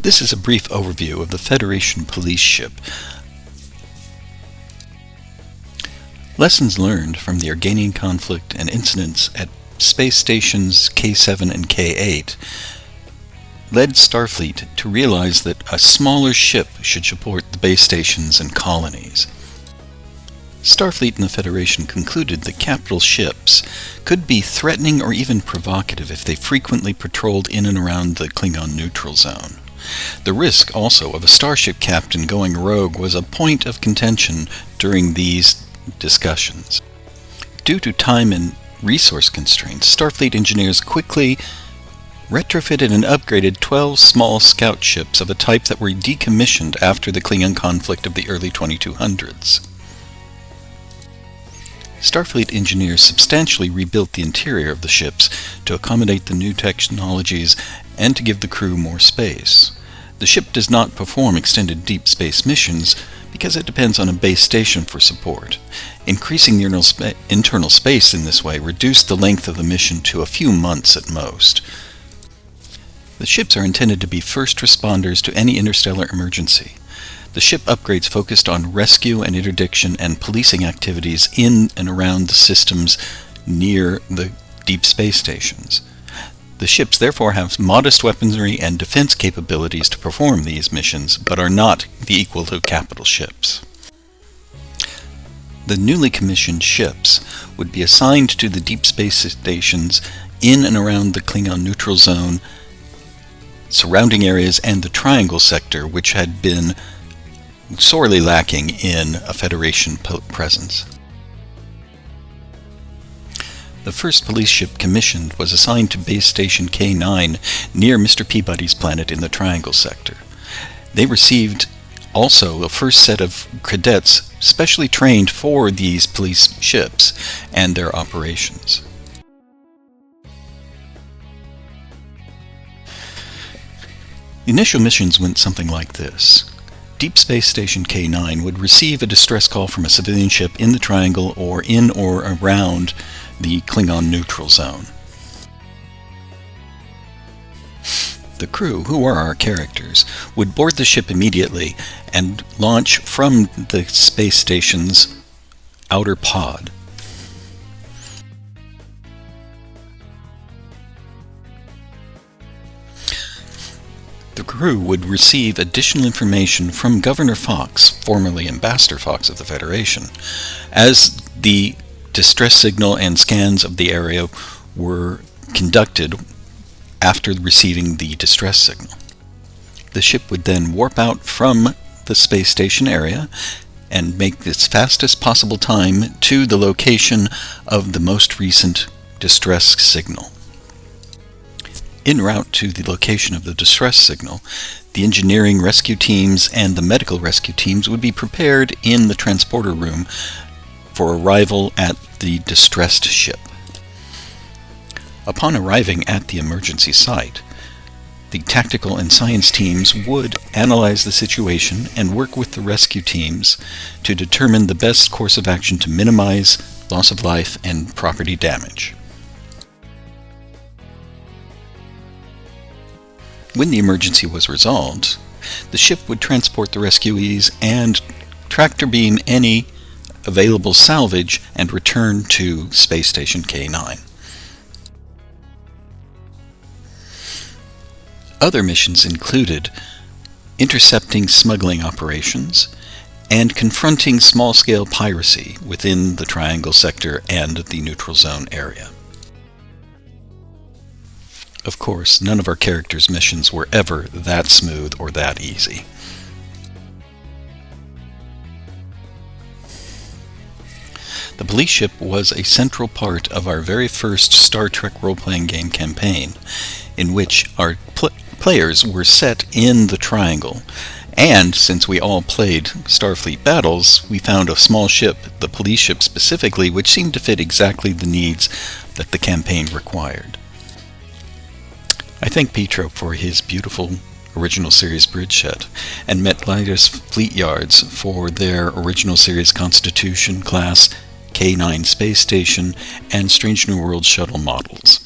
This is a brief overview of the Federation police ship. Lessons learned from the Organian conflict and incidents at space stations K7 and K8 led Starfleet to realize that a smaller ship should support the base stations and colonies. Starfleet and the Federation concluded that capital ships could be threatening or even provocative if they frequently patrolled in and around the Klingon neutral zone. The risk also of a starship captain going rogue was a point of contention during these discussions. Due to time and resource constraints, Starfleet engineers quickly retrofitted and upgraded 12 small scout ships of a type that were decommissioned after the Klingon conflict of the early 2200s. Starfleet engineers substantially rebuilt the interior of the ships to accommodate the new technologies and to give the crew more space. The ship does not perform extended deep space missions because it depends on a base station for support. Increasing the internal space in this way reduced the length of the mission to a few months at most. The ships are intended to be first responders to any interstellar emergency. The ship upgrades focused on rescue and interdiction and policing activities in and around the systems near the deep space stations. The ships therefore have modest weaponry and defense capabilities to perform these missions, but are not the equal to capital ships. The newly commissioned ships would be assigned to the deep space stations in and around the Klingon neutral zone, surrounding areas, and the Triangle sector, which had been sorely lacking in a Federation presence. The first police ship commissioned was assigned to base station K9 near Mr. Peabody's planet in the Triangle sector. They received also a first set of cadets specially trained for these police ships and their operations. The initial missions went something like this. Deep Space Station K9 would receive a distress call from a civilian ship in the Triangle or in or around the Klingon neutral zone. The crew, who are our characters, would board the ship immediately and launch from the space station's outer pod. The crew would receive additional information from Governor Fox, formerly Ambassador Fox of the Federation, as the distress signal and scans of the area were conducted after receiving the distress signal. The ship would then warp out from the space station area and make its fastest possible time to the location of the most recent distress signal. En route to the location of the distress signal, the engineering rescue teams and the medical rescue teams would be prepared in the transporter room for arrival at the distressed ship. Upon arriving at the emergency site, the tactical and science teams would analyze the situation and work with the rescue teams to determine the best course of action to minimize loss of life and property damage. When the emergency was resolved, the ship would transport the rescuees and tractor beam any available salvage and return to Space Station K9. Other missions included intercepting smuggling operations and confronting small-scale piracy within the Triangle sector and the neutral zone area. Of course, none of our characters' missions were ever that smooth or that easy. The police ship was a central part of our very first Star Trek role-playing game campaign, in which our players were set in the Triangle, and since we all played Starfleet battles, we found a small ship, the police ship specifically, which seemed to fit exactly the needs that the campaign required. I thank PTrope for his beautiful original series bridge set, and metlesitsfleetyards for their original series Constitution class K9 space station and Strange New Worlds shuttle models.